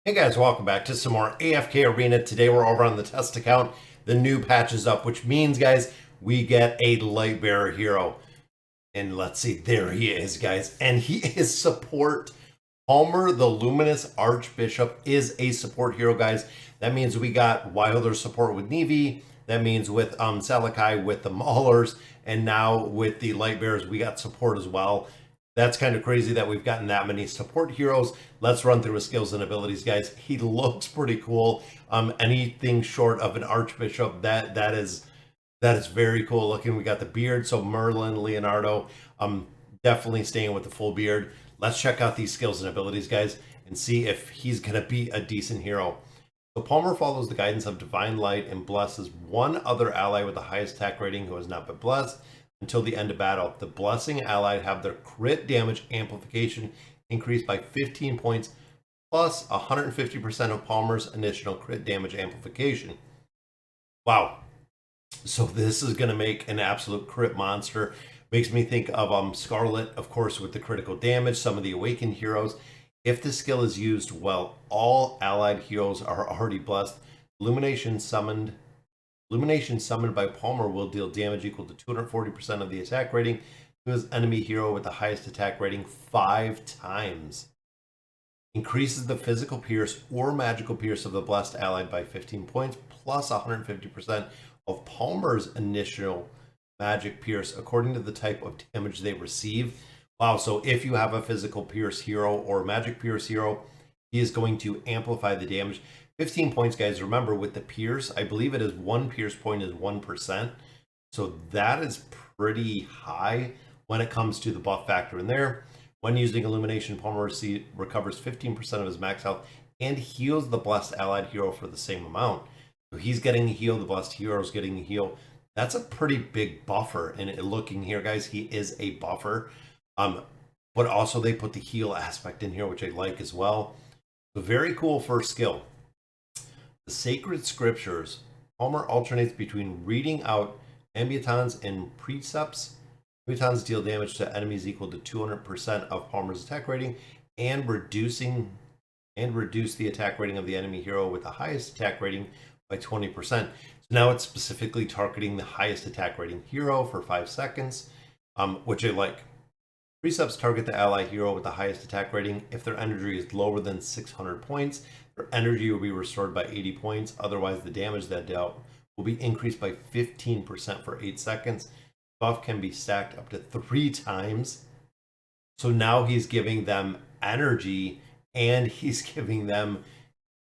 Hey guys, welcome back to some more AFK Arena. Today we're over on the test account. The new patch is up, which means, guys, we get a light bearer hero. And let's see, there he is, guys. And he is support. Palmer, the Luminous Archbishop, is a support hero, guys. That means we got Wilder support with Nevi. That means with Salakai with the Maulers. And now with the light bearers, we got support as well. That's kind of crazy that we've gotten that many support heroes. Let's run through his skills and abilities, guys. He looks pretty cool. Anything short of an Archbishop, that is very cool looking. We got the beard, so Merlin, Leonardo. Definitely staying with the full beard. Let's check out these skills and abilities, guys, and see if he's gonna be a decent hero. So Palmer follows the guidance of Divine Light and blesses one other ally with the highest attack rating who has not been blessed until the end of battle. The blessing allied have their crit damage amplification increased by 15 points plus 150% of Palmer's initial crit damage amplification. Wow. So this is going to make an absolute crit monster. Makes me think of Scarlet, of course, with the critical damage, some of the awakened heroes. If the skill is used well, all allied heroes are already blessed. Illumination summoned by Palmer will deal damage equal to 240% of the attack rating to his enemy hero with the highest attack rating 5 times. Increases the physical pierce or magical pierce of the blessed allied by 15 points plus 150% of Palmer's initial magic pierce according to the type of damage they receive. Wow, so if you have a physical pierce hero or magic pierce hero, he is going to amplify the damage. 15 points, guys. Remember, with the pierce, I believe it is one pierce point is 1%. So that is pretty high when it comes to the buff factor in there. When using Illumination, Palmer recovers 15% of his max health and heals the blessed allied hero for the same amount. So he's getting a heal, the blessed hero is getting a heal. That's a pretty big buffer. And looking here, guys, he is a buffer. But also they put the heal aspect in here, which I like as well. So very cool first skill. The Sacred Scriptures. Palmer alternates between reading out ambientons and precepts. Ambientons deal damage to enemies equal to 200% of Palmer's attack rating and reduce the attack rating of the enemy hero with the highest attack rating by 20%. So now it's specifically targeting the highest attack rating hero for 5 seconds, which I like. Precepts target the ally hero with the highest attack rating. If their energy is lower than 600 points, their energy will be restored by 80 points. Otherwise, the damage that dealt will be increased by 15% for 8 seconds. Buff can be stacked up to 3 times. So now he's giving them energy and he's giving them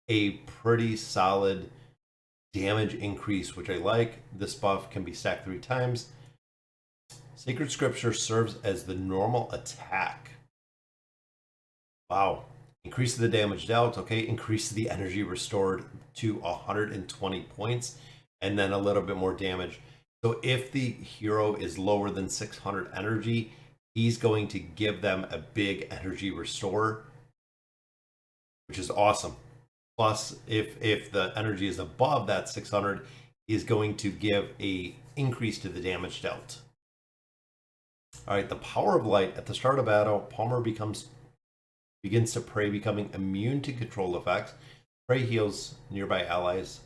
a pretty solid damage increase, which I like. This buff can be stacked 3 times. Sacred Scripture serves as the normal attack. Wow. Increase the damage dealt. Okay. Increase the energy restored to 120 points. And then a little bit more damage. So if the hero is lower than 600 energy, he's going to give them a big energy restore, which is awesome. Plus, if the energy is above that 600, he's going to give a increase to the damage dealt. All right, the Power of Light. At the start of battle, Palmer begins to pray, becoming immune to control effects. Pray heals nearby allies.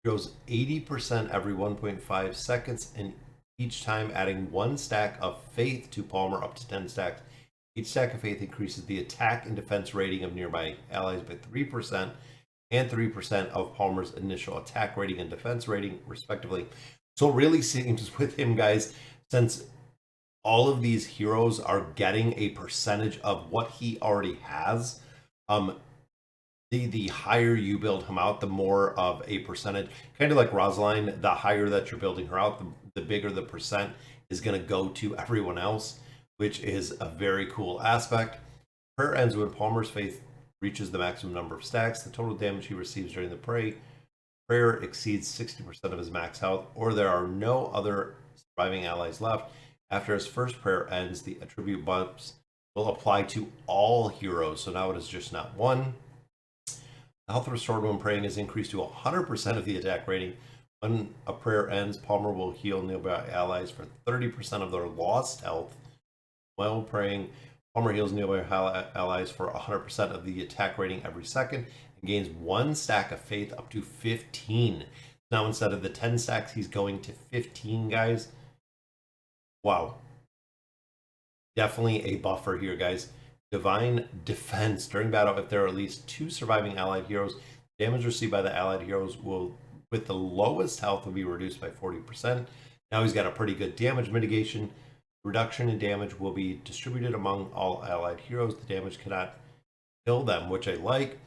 Grows 80% every 1.5 seconds, and each time adding 1 stack of faith to Palmer up to 10 stacks. Each stack of faith increases the attack and defense rating of nearby allies by 3% and 3% of Palmer's initial attack rating and defense rating, respectively. So it really seems with him, guys, since all of these heroes are getting a percentage of what he already has. The higher you build him out, the more of a percentage. Kind of like Rosaline, the higher that you're building her out, the bigger the percent is going to go to everyone else, which is a very cool aspect. Prayer ends when Palmer's faith reaches the maximum number of stacks. The total damage he receives during the prayer exceeds 60% of his max health, or there are no other surviving allies left. After his first prayer ends, the attribute buffs will apply to all heroes. So now it is just not one. The health restored when praying is increased to 100% of the attack rating. When a prayer ends, Palmer will heal nearby allies for 30% of their lost health while praying. Palmer heals nearby allies for 100% of the attack rating every second and gains 1 stack of faith up to 15. Now instead of the 10 stacks, he's going to 15, guys. Wow. Definitely a buffer here, guys. Divine Defense. During battle, if there are at least 2 surviving allied heroes, damage received by the allied heroes will, with the lowest health, will be reduced by 40%. Now he's got a pretty good damage mitigation. Reduction in damage will be distributed among all allied heroes. The damage cannot kill them, which I like.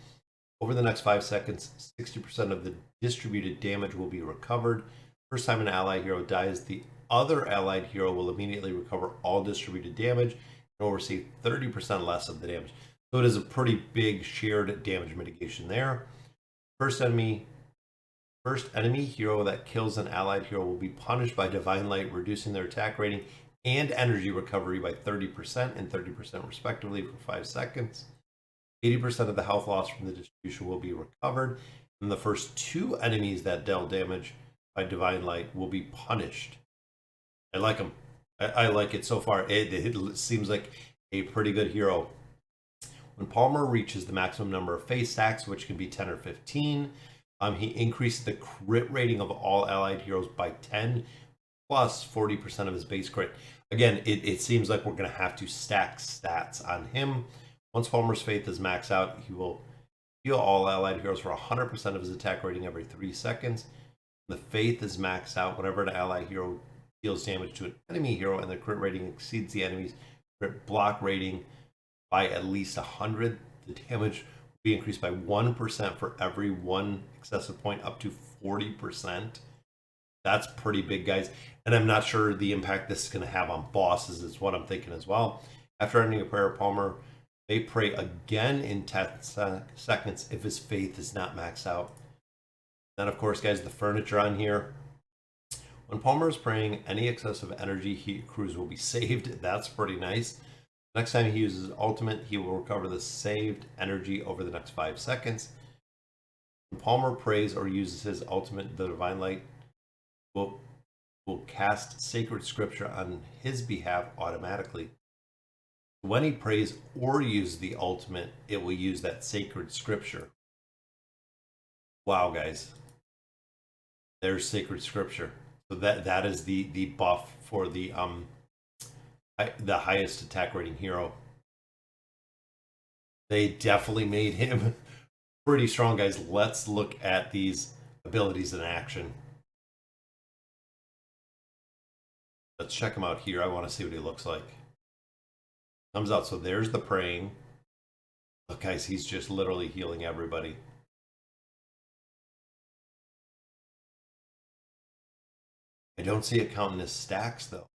Over the next 5 seconds, 60% of the distributed damage will be recovered. First time an allied hero dies, the other allied hero will immediately recover all distributed damage and will receive 30% less of the damage. So it is a pretty big shared damage mitigation there. First enemy hero that kills an allied hero will be punished by Divine Light, reducing their attack rating and energy recovery by 30% and 30% respectively for 5 seconds. 80% of the health loss from the distribution will be recovered, and the first 2 enemies that dealt damage by Divine Light will be punished. I like him. I like it so far. It seems like a pretty good hero. When Palmer reaches the maximum number of face stacks, which can be 10 or 15, he increased the crit rating of all allied heroes by 10, plus 40% of his base crit. Again, it seems like we're going to have to stack stats on him. Once Palmer's faith is maxed out, he will heal all allied heroes for 100% of his attack rating every 3 seconds. When the faith is maxed out, whenever an allied hero deals damage to an enemy hero and the crit rating exceeds the enemy's crit block rating by at least 100, the damage will be increased by 1% for every 1 excessive point, up to 40%. That's pretty big, guys. And I'm not sure the impact this is going to have on bosses is what I'm thinking as well. After ending a prayer, Palmer may pray again in 10 seconds if his faith is not maxed out. Then, of course, guys, the furniture on here. When Palmer is praying, any excessive energy he accrues will be saved. That's pretty nice. Next time he uses ultimate, he will recover the saved energy over the next 5 seconds. When Palmer prays or uses his ultimate, the Divine Light will cast sacred scripture on his behalf automatically. When he prays or uses the ultimate, it will use that sacred scripture. Wow, guys. There's sacred scripture. So that is the buff for the highest attack rating hero. They definitely made him pretty strong, guys. Let's look at these abilities in action. Let's check him out here. I want to see what he looks like. Comes out. So there's the praying. Look, guys, he's just literally healing everybody. I don't see it counting his stacks, though.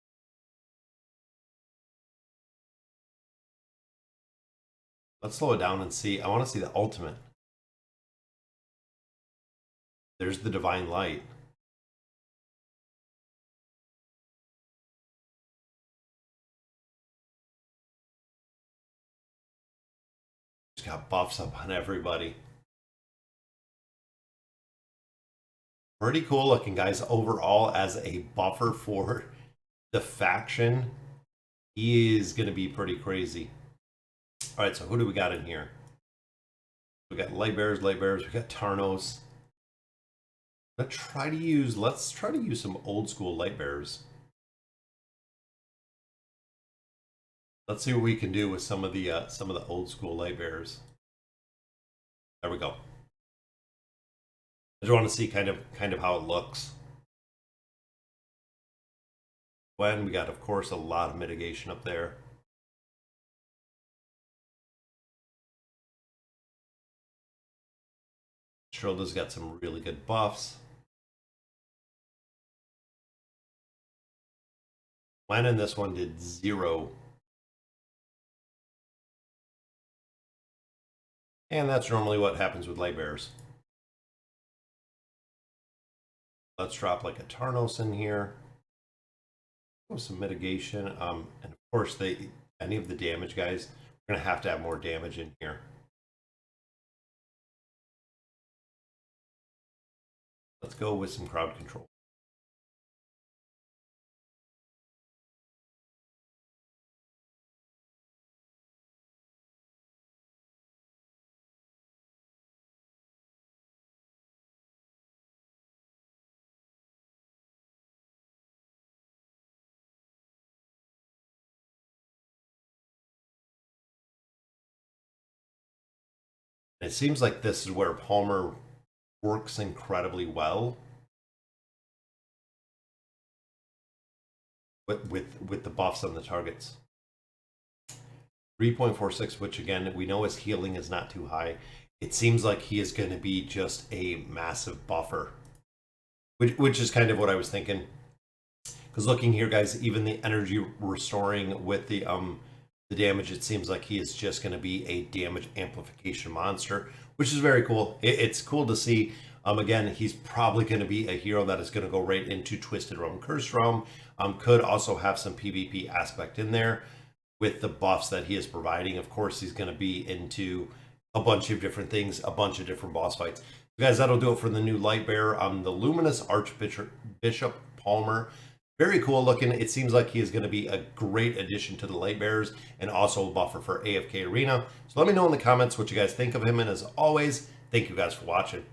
Let's slow it down and see. I want to see the ultimate. There's the Divine Light. Just got buffs up on everybody. Pretty cool looking, guys. Overall, as a buffer for the faction, he is going to be pretty crazy. All right, so who do we got in here? We got Light Bearers. We got Tarnos. Let's try to use some old school Light Bearers. Let's see what we can do with some of the old school Light Bearers. There we go. I just want to see kind of how it looks. When we got, of course, a lot of mitigation up there. Shrilda's got some really good buffs. When in this one did 0. And that's normally what happens with Light Bearers. Let's drop like a Tarnos in here. Some mitigation. And of course, any of the damage, guys, we're going to have more damage in here. Let's go with some crowd control. It seems like this is where Palmer works incredibly well with the buffs on the targets. 3.46, which again, we know his healing is not too high. It seems like he is going to be just a massive buffer, which is kind of what I was thinking. Because looking here, guys, even the energy restoring with the damage, it seems like he is just going to be a damage amplification monster, which is very cool. It's cool to see. Again, he's probably going to be a hero that is going to go right into Twisted Realm, Cursed Realm. Could also have some PvP aspect in there with the buffs that he is providing. Of course, he's going to be into a bunch of different things, a bunch of different boss fights. Guys, that'll do it for the new Light Bearer. The Luminous Archbishop Palmer. Very cool looking. It seems like he is going to be a great addition to the Light Bearers and also a buffer for AFK Arena. So let me know in the comments what you guys think of him. And as always, thank you guys for watching.